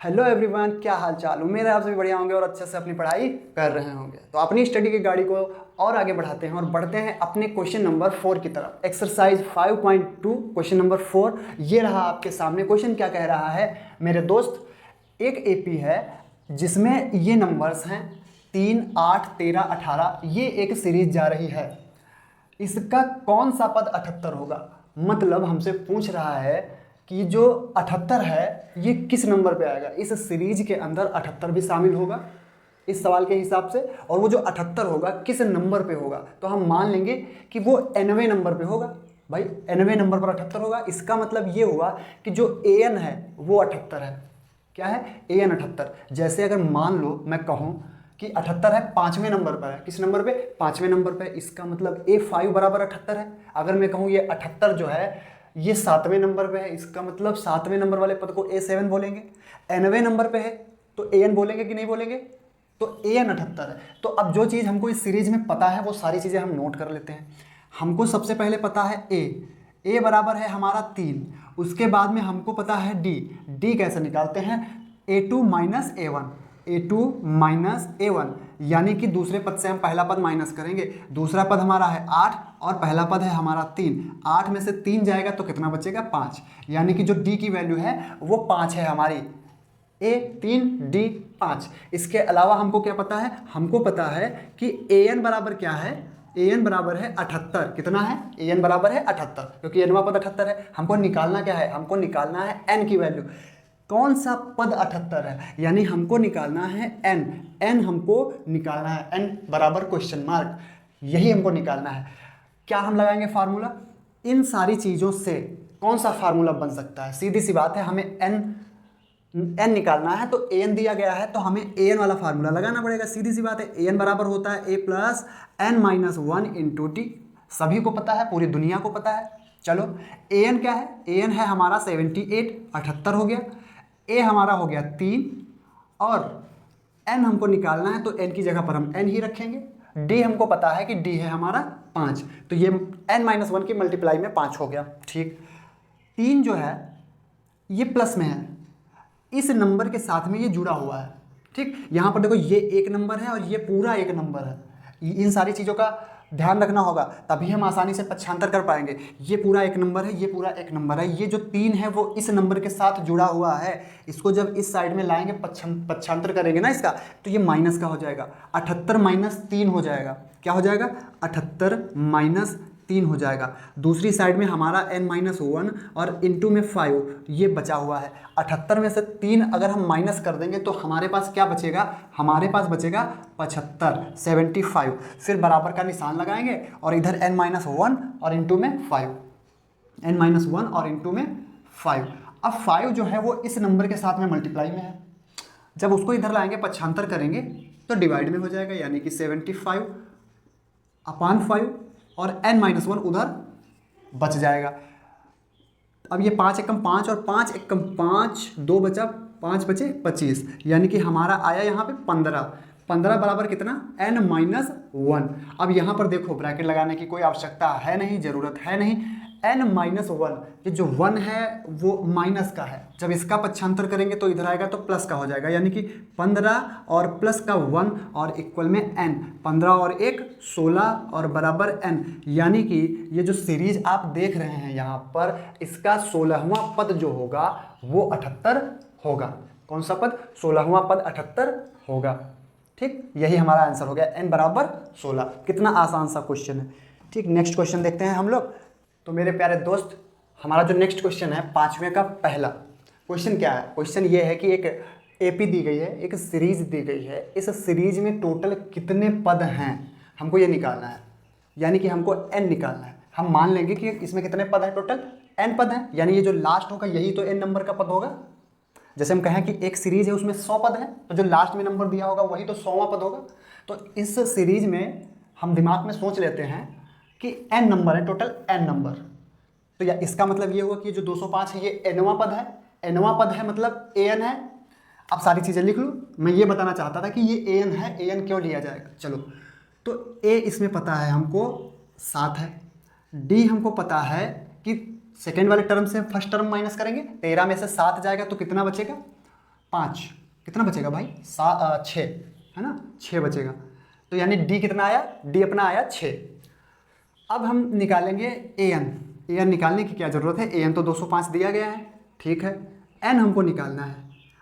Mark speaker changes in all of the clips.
Speaker 1: Hello everyone, क्या हाल चाल। उम्मीद है आप सभी बढ़िया होंगे और अच्छे से अपनी पढ़ाई कर रहे होंगे। तो अपनी स्टडी की गाड़ी को और आगे बढ़ाते हैं और बढ़ते हैं अपने क्वेश्चन नंबर 4 की तरफ। एक्सरसाइज 5.2 क्वेश्चन नंबर 4 ये रहा आपके सामने। क्वेश्चन क्या कह रहा है मेरे दोस्त, एक एपी है जिसमें ये नंबर्स हैं 3, 8, 13, 18। ये एक सीरीज जा रही है, इसका कौन सा पद 78 होगा। मतलब हमसे पूछ रहा है कि जो 78 है ये किस नंबर पे आएगा। इस सीरीज के अंदर 78 भी शामिल होगा इस सवाल के हिसाब से, और वो जो 78 होगा किस नंबर पे होगा। तो हम मान लेंगे कि वो 90वें नंबर पे होगा। भाई 90वें नंबर पर 78 होगा, इसका मतलब ये हुआ कि जो an है वो 78 है। क्या है? an 78। जैसे अगर मान लो मैं कहूँ कि 78 है, 5वें नंबर पर है। किस नंबर पे? 5वें नंबर पे। इसका मतलब A5 बराबर 78 है। अगर मैं कहूँ ये 78 जो है ये 7वें नंबर पे है, इसका मतलब 7वें नंबर वाले पद को A7 बोलेंगे। 90वें नंबर पे है तो AN बोलेंगे कि नहीं बोलेंगे? तो AN 78 है। तो अब जो चीज़ हमको इस सीरीज में पता है वो सारी चीज़ें हम नोट कर लेते हैं। हमको सबसे पहले पता है A बराबर है हमारा 3। उसके बाद में हमको पता है D कैसे निकालते हैं? A2 माइनस A1 यानी कि दूसरे पद से हम पहला पद माइनस करेंगे। दूसरा पद हमारा है 8 और पहला पद है हमारा 3। 8 में से 3 जाएगा तो कितना बचेगा? 5। यानी कि जो D की वैल्यू है वो 5 है हमारी। A 3 D 5। इसके अलावा हमको क्या पता है? हमको पता है कि AN बराबर क्या है? AN बराबर है 78। कितना है? AN बराबर है 78, क्योंकि nवां पद 78 है। हमको निकालना क्या है? हमको निकालना है n की वैल्यू। कौन सा पद 78 है? यानी हमको निकालना है n हमको निकालना है n बराबर क्वेश्चन मार्क, यही हमको निकालना है। क्या हम लगाएंगे फार्मूला? इन सारी चीज़ों से कौन सा फार्मूला बन सकता है? सीधी सी बात है, हमें n निकालना है तो an दिया गया है तो हमें an वाला फार्मूला लगाना पड़ेगा। सीधी सी बात है, an बराबर होता है a plus n minus 1 into T. सभी को पता है, पूरी दुनिया को पता है। चलो an क्या है? an है हमारा 78, 78 हो गया। a हमारा हो गया 3 और n हमको निकालना है तो n की जगह पर हम n ही रखेंगे। d हमको पता है कि d है हमारा 5, तो ये n माइनस 1 की मल्टीप्लाई में 5 हो गया। ठीक, 3 जो है ये प्लस में है, इस नंबर के साथ में ये जुड़ा हुआ है। ठीक, यहाँ पर देखो ये एक नंबर है और ये पूरा एक नंबर है। इन सारी चीज़ों का ध्यान रखना होगा, तभी हम आसानी से पक्षांतर कर पाएंगे। ये पूरा एक नंबर है, ये पूरा एक नंबर है। ये जो 3 है वो इस नंबर के साथ जुड़ा हुआ है। इसको जब इस साइड में लाएंगे, पक्षांतर करेंगे ना इसका, तो ये माइनस का हो जाएगा। 78 माइनस 3 हो जाएगा। क्या हो जाएगा? 78 माइनस 3 हो जाएगा। दूसरी साइड में हमारा n माइनस 1 और इंटू में 5 ये बचा हुआ है। 78 में से 3 अगर हम माइनस कर देंगे तो हमारे पास क्या बचेगा? हमारे पास बचेगा 75, 75। फिर बराबर का निशान लगाएंगे और इधर n माइनस 1 और इंटू में 5, n माइनस 1 और इंटू में 5। अब 5 जो है वो इस नंबर के साथ में मल्टीप्लाई में है। जब उसको इधर लाएंगे, पक्षांतर करेंगे तो डिवाइड में हो जाएगा, यानी कि 75 अपान 5 और n माइनस 1 उधर बच जाएगा। अब ये 5 एकम 5 और 5 एकम 5, 2 बचा, 5 बचे 25, यानी कि हमारा आया यहाँ पे 15। 15 बराबर कितना? n minus 1। अब यहाँ पर देखो ब्रैकेट लगाने की कोई आवश्यकता है नहीं, ज़रूरत है नहीं। n माइनस 1, ये जो 1 है वो माइनस का है। जब इसका पक्षांतर करेंगे तो इधर आएगा तो प्लस का हो जाएगा, यानी कि 15 और प्लस का 1 और इक्वल में n। 15 और 1 16 और बराबर n, यानी कि ये जो सीरीज आप देख रहे हैं यहाँ पर, इसका 16वां पद जो होगा वो 78 होगा। कौन सा पद? 16वां पद 78 होगा। ठीक, यही हमारा आंसर हो गया, n बराबर 16। कितना आसान सा क्वेश्चन है। ठीक, नेक्स्ट क्वेश्चन देखते हैं हम लोग। तो मेरे प्यारे दोस्त, हमारा जो नेक्स्ट क्वेश्चन है 5वें का पहला क्वेश्चन क्या है? क्वेश्चन ये है कि एक एपी दी गई है, एक सीरीज दी गई है। इस सीरीज में टोटल कितने पद हैं हमको ये निकालना है, यानी कि हमको n निकालना है। हम मान लेंगे कि इसमें कितने पद हैं? टोटल n पद हैं, यानी ये जो लास्ट होगा यही तो n नंबर का पद होगा। जैसे हम कहें कि एक सीरीज है उसमें 100 पद हैं, तो जो लास्ट में नंबर दिया होगा वही तो 100वां पद होगा। तो इस सीरीज में हम दिमाग में सोच लेते हैं कि n नंबर है, टोटल n नंबर। तो या इसका मतलब ये हुआ कि जो 205 है ये nवां पद है। nवां पद है मतलब an है। अब सारी चीज़ें लिख लो। मैं ये बताना चाहता था कि ये an है, an क्यों लिया जाएगा। चलो, तो a इसमें पता है हमको 7 है। d हमको पता है कि सेकेंड वाले टर्म से फर्स्ट टर्म माइनस करेंगे, 13 में से 7 जाएगा तो कितना बचेगा? 5, कितना बचेगा भाई 6 है ना, 6 बचेगा। तो यानी डी कितना आया, डी अपना आया 6। अब हम निकालेंगे एन। एन निकालने की क्या ज़रूरत है, एन तो 205 दिया गया है, ठीक है। एन हमको निकालना है।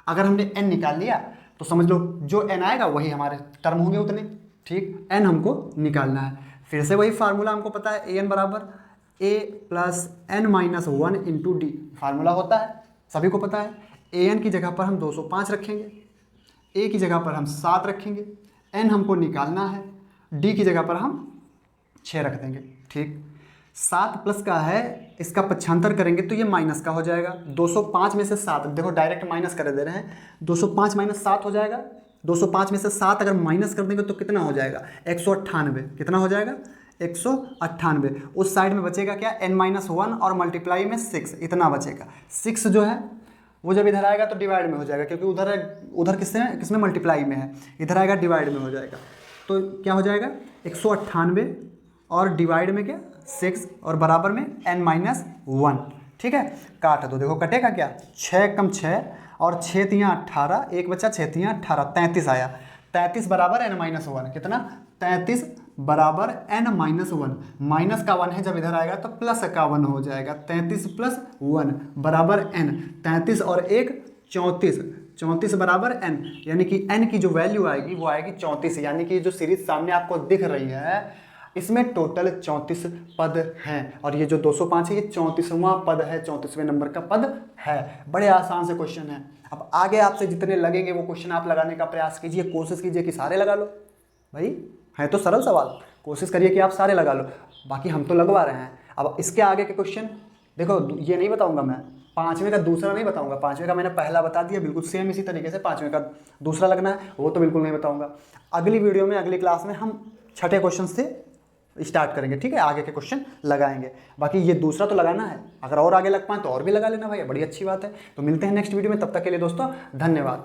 Speaker 1: अगर हमने एन निकाल लिया तो समझ लो जो एन आएगा वही हमारे टर्म होंगे उतने, ठीक। एन हमको निकालना है। फिर से वही फार्मूला हमको पता है, ए एन बराबर A plus N minus 1 into D formula होता है, सभी को पता है। ए एन की जगह पर हम 205 रखेंगे, ए की जगह पर हम 7 रखेंगे, एन हमको निकालना है, डी की जगह पर हम 6 रख देंगे, ठीक। 7 प्लस का है, इसका पक्षांतर करेंगे तो ये माइनस का हो जाएगा। 205 में से 7, देखो डायरेक्ट माइनस कर दे रहे हैं, 205 माइनस 7 हो जाएगा। 205 में से 7 अगर माइनस कर देंगे तो कितना हो जाएगा, 198। कितना हो जाएगा, 198। उस साइड में बचेगा क्या, n-1 और मल्टीप्लाई में 6, इतना बचेगा। 6 जो है वो जब इधर आएगा तो डिवाइड में हो जाएगा, क्योंकि उधर किसमें मल्टीप्लाई में है, इधर आएगा डिवाइड में हो जाएगा। तो क्या हो जाएगा 198 और डिवाइड में क्या 6 और बराबर में n-1, ठीक है। काट दो, देखो कटेगा क्या, 6 कम 6 और 6 तियाँ 18, एक बच्चा 6 तियाँ 18, 33 आया। 33 बराबर n-1, कितना 33 बराबर n-1, माइनस का 1 है जब इधर आएगा तो प्लस का 1 हो जाएगा। 33 प्लस 1 बराबर n, 33 और 1 34, 34 बराबर n, यानी कि n की जो वैल्यू आएगी वो आएगी 34। यानी कि जो सीरीज सामने आपको दिख रही है इसमें टोटल 34 पद हैं, और ये जो 205 है ये 34वां पद है, 34वें नंबर का पद है। बड़े आसान से क्वेश्चन है। अब आगे आपसे जितने लगेंगे वो क्वेश्चन आप लगाने का प्रयास कीजिए, कोशिश कीजिए कि सारे लगा लो। भाई है तो सरल सवाल, कोशिश करिए कि आप सारे लगा लो, बाकी हम तो लगवा रहे हैं। अब इसके आगे के क्वेश्चन देखो, ये नहीं बताऊंगा मैं, 5वें का दूसरा नहीं बताऊंगा। 5वें का मैंने पहला बता दिया, बिल्कुल सेम इसी तरीके से 5वें का दूसरा लगना है, वो तो बिल्कुल नहीं बताऊंगा। अगली वीडियो में, अगली क्लास में हम 6ठे क्वेश्चन से स्टार्ट करेंगे, ठीक है, आगे के क्वेश्चन लगाएंगे। बाकी ये दूसरा तो लगाना है, अगर और आगे लग पाए तो और भी लगा लेना भाई, बड़ी अच्छी बात है। तो मिलते हैं नेक्स्ट वीडियो में, तब तक के लिए दोस्तों धन्यवाद।